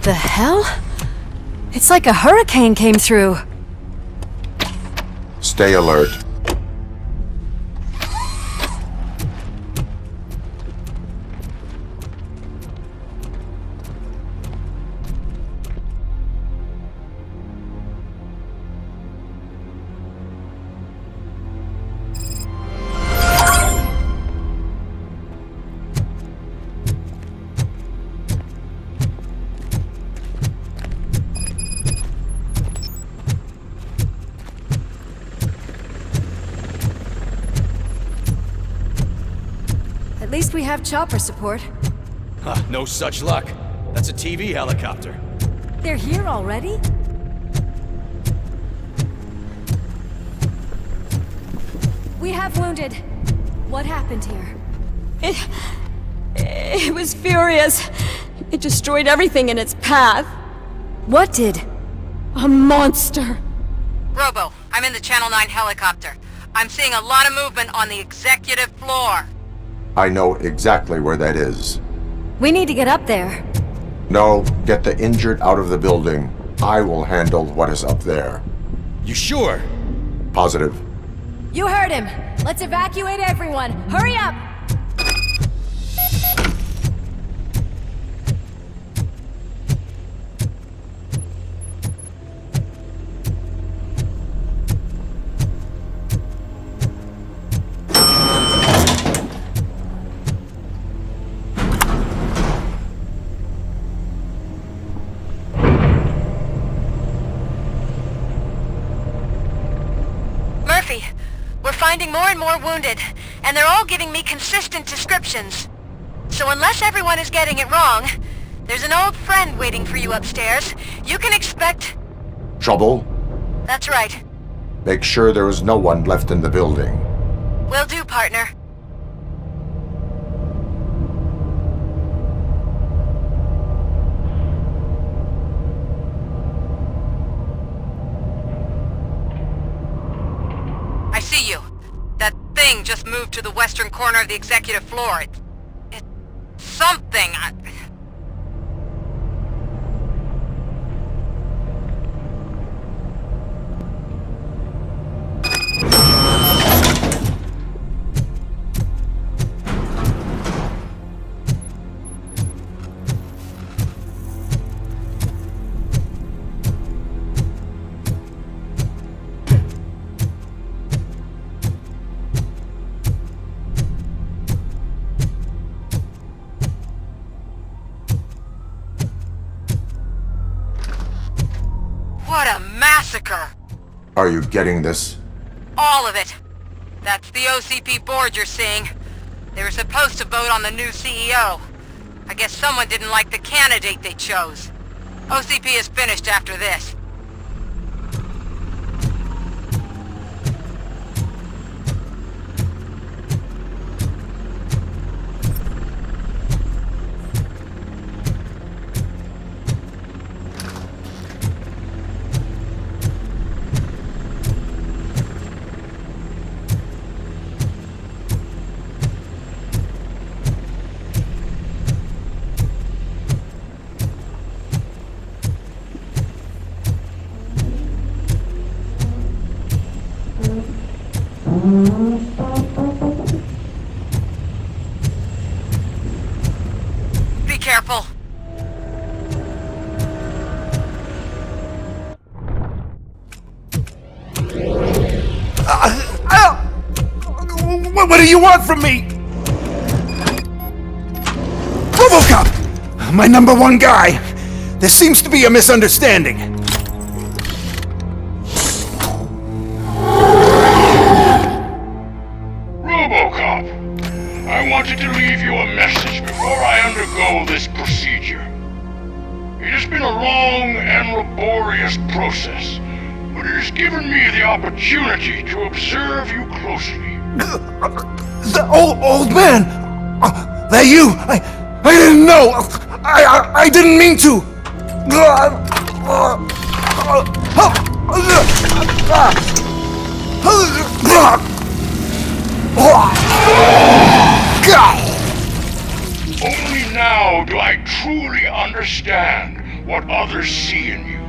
The hell? It's like a hurricane came through. Stay alert. At least we have chopper support. Huh, no such luck. That's a TV helicopter. They're here already? We have wounded. What happened here? It was furious. It destroyed everything in its path. What did? A monster. Robo, I'm in the Channel 9 helicopter. I'm seeing a lot of movement on the executive floor. I know exactly where that is. We need to get up there. No, get the injured out of the building. I will handle what is up there. You sure? Positive. You heard him. Let's evacuate everyone. Hurry up! We're finding more and more wounded, and they're all giving me consistent descriptions. So unless everyone is getting it wrong, there's an old friend waiting for you upstairs. You can expect... Trouble? That's right. Make sure there is no one left in the building. Will do, partner. I see you. That thing just moved to the western corner of the executive floor. It's something. What a massacre! Are you getting this? All of it. That's the OCP board you're seeing. They were supposed to vote on the new CEO. I guess someone didn't like the candidate they chose. OCP is finished after this. Be careful. What do you want from me? RoboCop! My #1 guy. There seems to be a misunderstanding. RoboCop, I wanted to leave you a message before I undergo this procedure. It has been a long and laborious process, but it has given me the opportunity to observe you closely. The old man! That you! I didn't know! I didn't mean to! Only now do I truly understand what others see in you.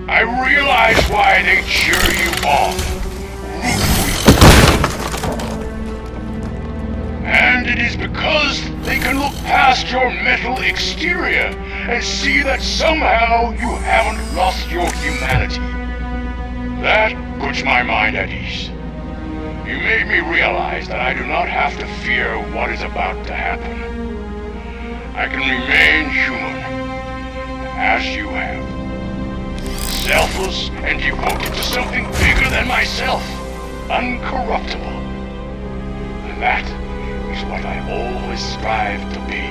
I realize why they cheer you on, root for you. And it is because they can look past your metal exterior and see that somehow you haven't lost your humanity. That puts my mind at ease. You made me realize that I do not have to fear what is about to happen. I can remain human, as you have. Selfless and devoted to something bigger than myself. Uncorruptible. And that is what I always strive to be.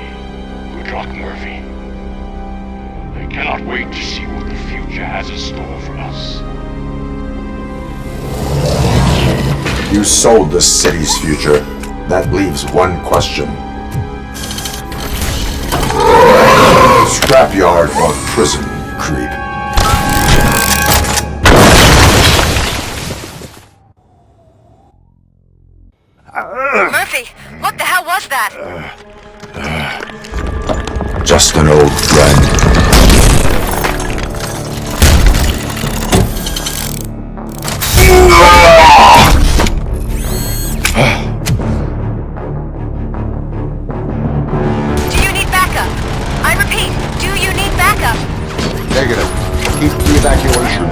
Good luck, Murphy. I cannot wait to see what the future has in store for us. You sold the city's future. That leaves one question. Scrapyard or prison, creep? Murphy, what the hell was that? Just an old friend. Do you need backup? I repeat, do you need backup? Negative. Keep the evacuation.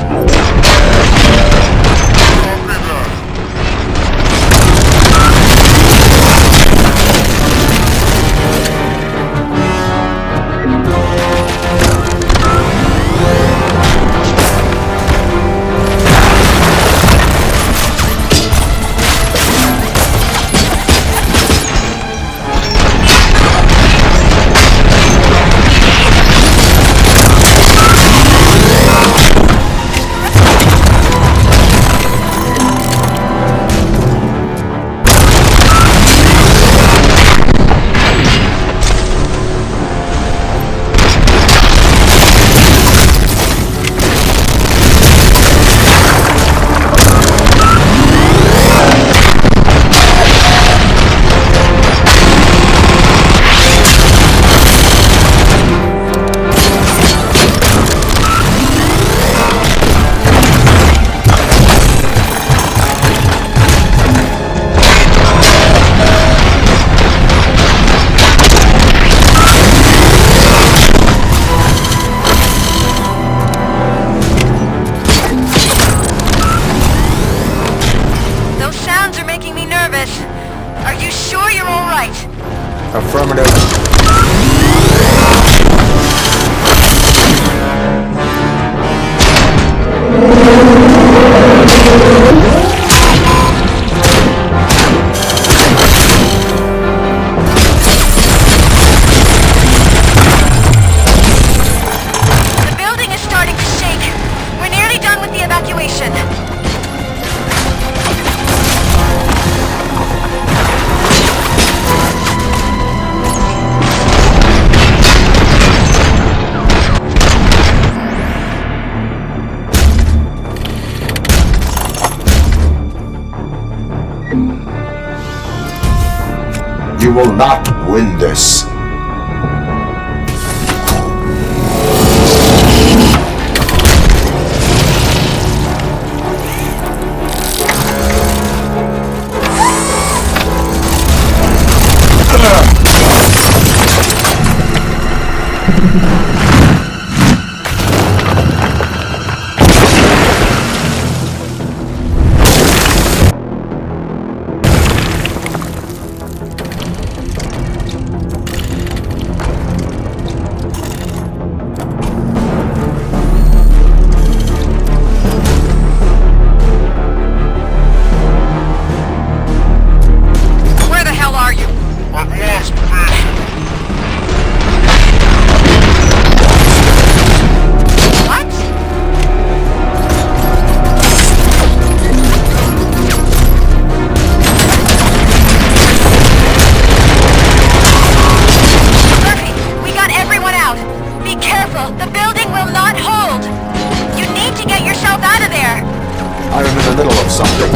Affirmative. The building is starting to shake. We're nearly done with the evacuation. You will not win this. Where the hell are you? I've lost vision. What? Murphy, we got everyone out. Be careful. The building will not hold. You need to get yourself out of there. I am in the middle of something.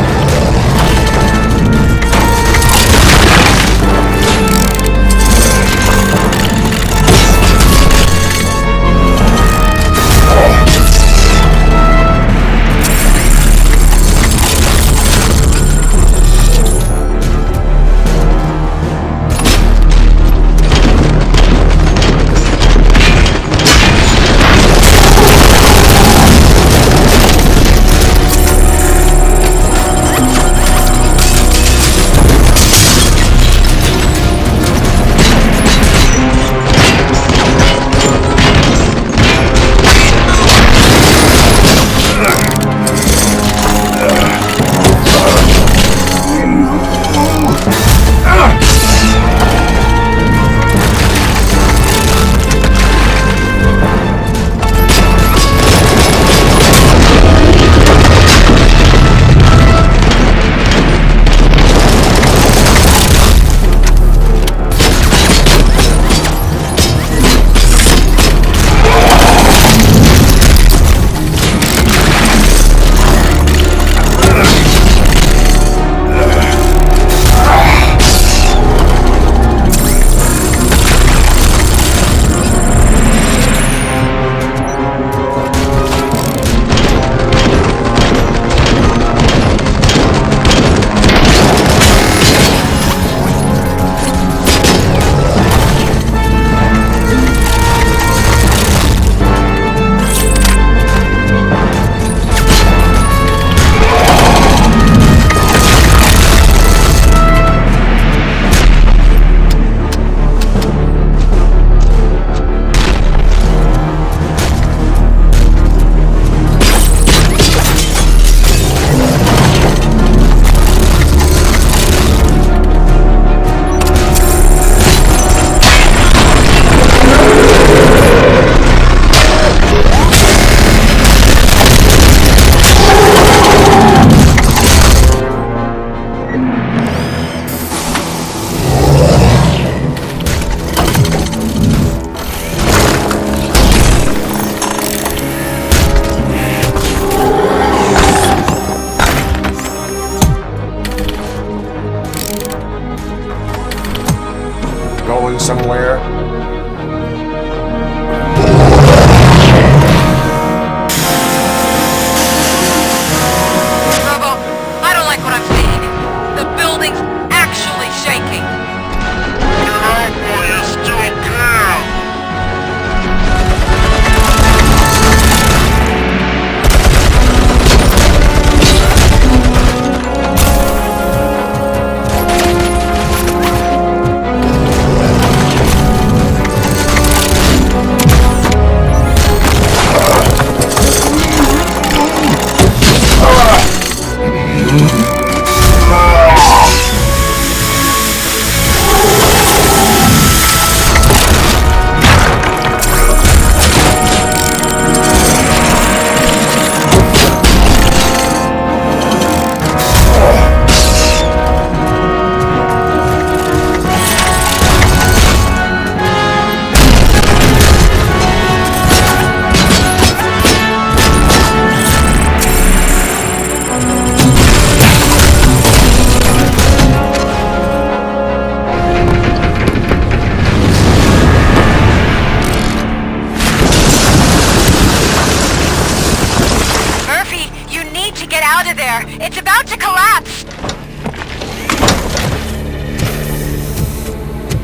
out of there! It's about to collapse!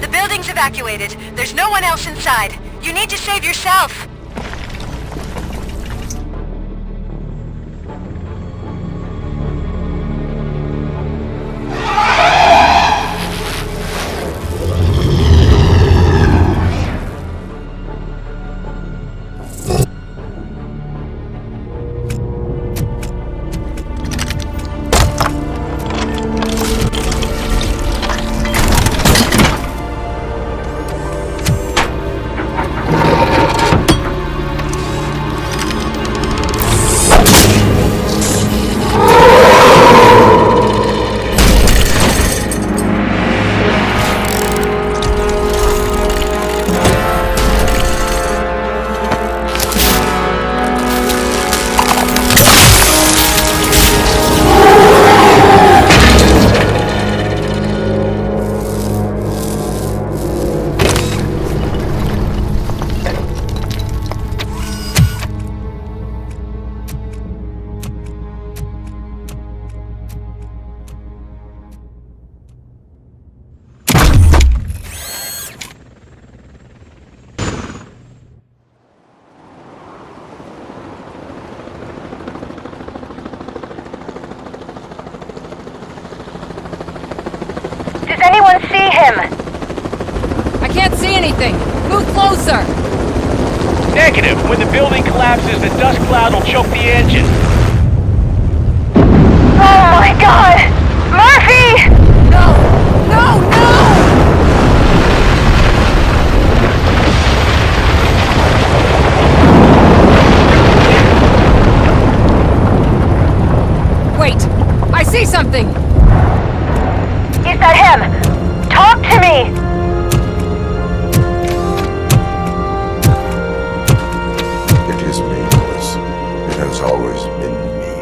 The building's evacuated. There's no one else inside. You need to save yourself! Does anyone see him? I can't see anything! Move closer! Negative. When the building collapses, the dust cloud will choke the engine. Oh my god! Murphy! No! No! No! Wait! I see something! Is that him? Talk to me! It is me, Louis. It has always been me.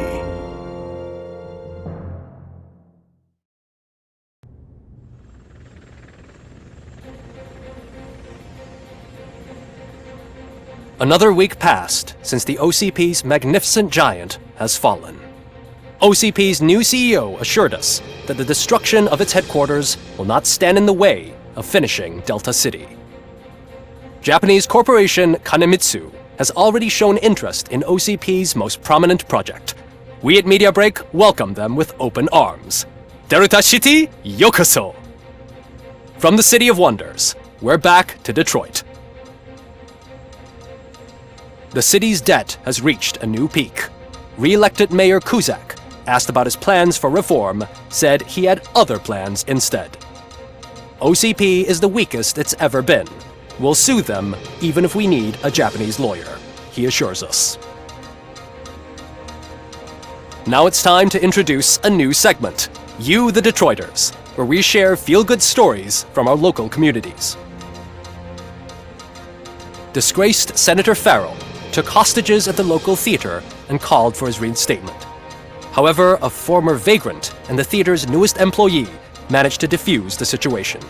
Another week passed since the OCP's magnificent giant has fallen. OCP's new CEO assured us that the destruction of its headquarters will not stand in the way of finishing Delta City. Japanese corporation Kanemitsu has already shown interest in OCP's most prominent project. We at Media Break welcome them with open arms. Delta City, yokoso! From the City of Wonders, we're back to Detroit. The city's debt has reached a new peak. Re-elected Mayor Kuzak, asked about his plans for reform, said he had other plans instead. OCP is the weakest it's ever been. We'll sue them even if we need a Japanese lawyer, he assures us. Now it's time to introduce a new segment, You the Detroiters, where we share feel-good stories from our local communities. Disgraced Senator Farrell took hostages at the local theater and called for his reinstatement. However, a former vagrant and the theater's newest employee managed to defuse the situation.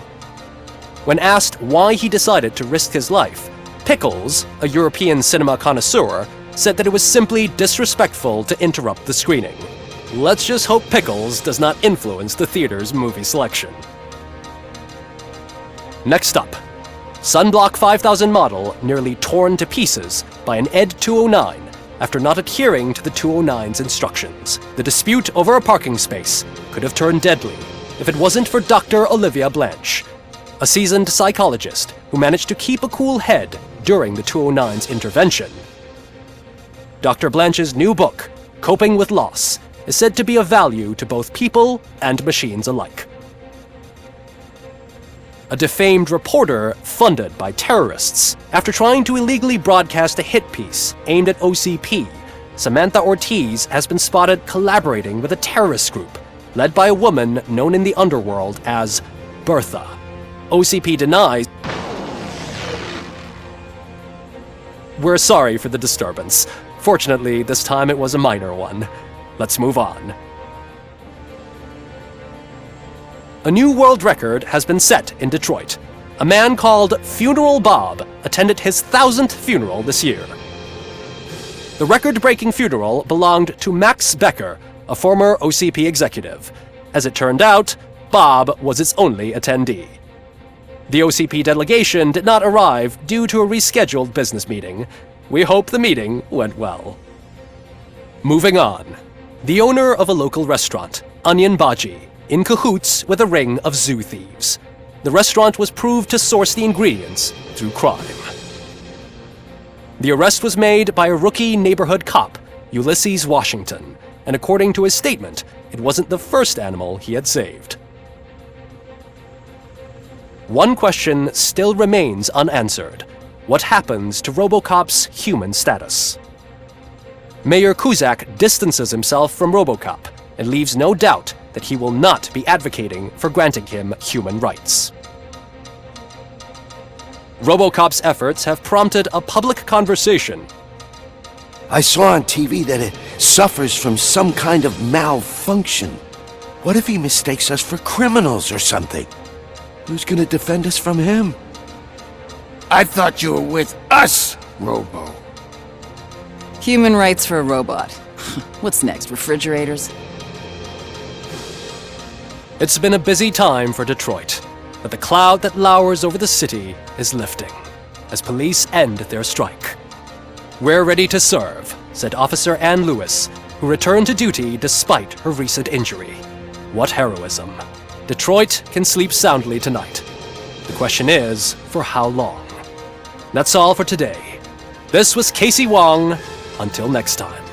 When asked why he decided to risk his life, Pickles, a European cinema connoisseur, said that it was simply disrespectful to interrupt the screening. Let's just hope Pickles does not influence the theater's movie selection. Next up, Sunblock 5000 model nearly torn to pieces by an ED 209 after not adhering to the 209's instructions. The dispute over a parking space could have turned deadly if it wasn't for Dr. Olivia Blanche, a seasoned psychologist who managed to keep a cool head during the 209's intervention. Dr. Blanche's new book, Coping with Loss, is said to be of value to both people and machines alike. A defamed reporter funded by terrorists. After trying to illegally broadcast a hit piece aimed at OCP, Samantha Ortiz has been spotted collaborating with a terrorist group led by a woman known in the underworld as Bertha. OCP denies. We're sorry for the disturbance. Fortunately, this time it was a minor one. Let's move on. A new world record has been set in Detroit. A man called Funeral Bob attended his 1000th funeral this year. The record-breaking funeral belonged to Max Becker, a former OCP executive. As it turned out, Bob was its only attendee. The OCP delegation did not arrive due to a rescheduled business meeting. We hope the meeting went well. Moving on. The owner of a local restaurant, Onion Baji, in cahoots with a ring of zoo thieves. The restaurant was proved to source the ingredients through crime. The arrest was made by a rookie neighborhood cop, Ulysses Washington, and according to his statement, it wasn't the first animal he had saved. One question still remains unanswered. What happens to RoboCop's human status? Mayor Kuzak distances himself from RoboCop and leaves no doubt that he will not be advocating for granting him human rights. RoboCop's efforts have prompted a public conversation. I saw on TV that it suffers from some kind of malfunction. What if he mistakes us for criminals or something? Who's gonna defend us from him? I thought you were with us, Robo. Human rights for a robot. What's next, refrigerators? It's been a busy time for Detroit, but the cloud that lowers over the city is lifting as police end their strike. "We're ready to serve," said Officer Ann Lewis, who returned to duty despite her recent injury. What heroism. Detroit can sleep soundly tonight. The question is, for how long? That's all for today. This was Casey Wong. Until next time.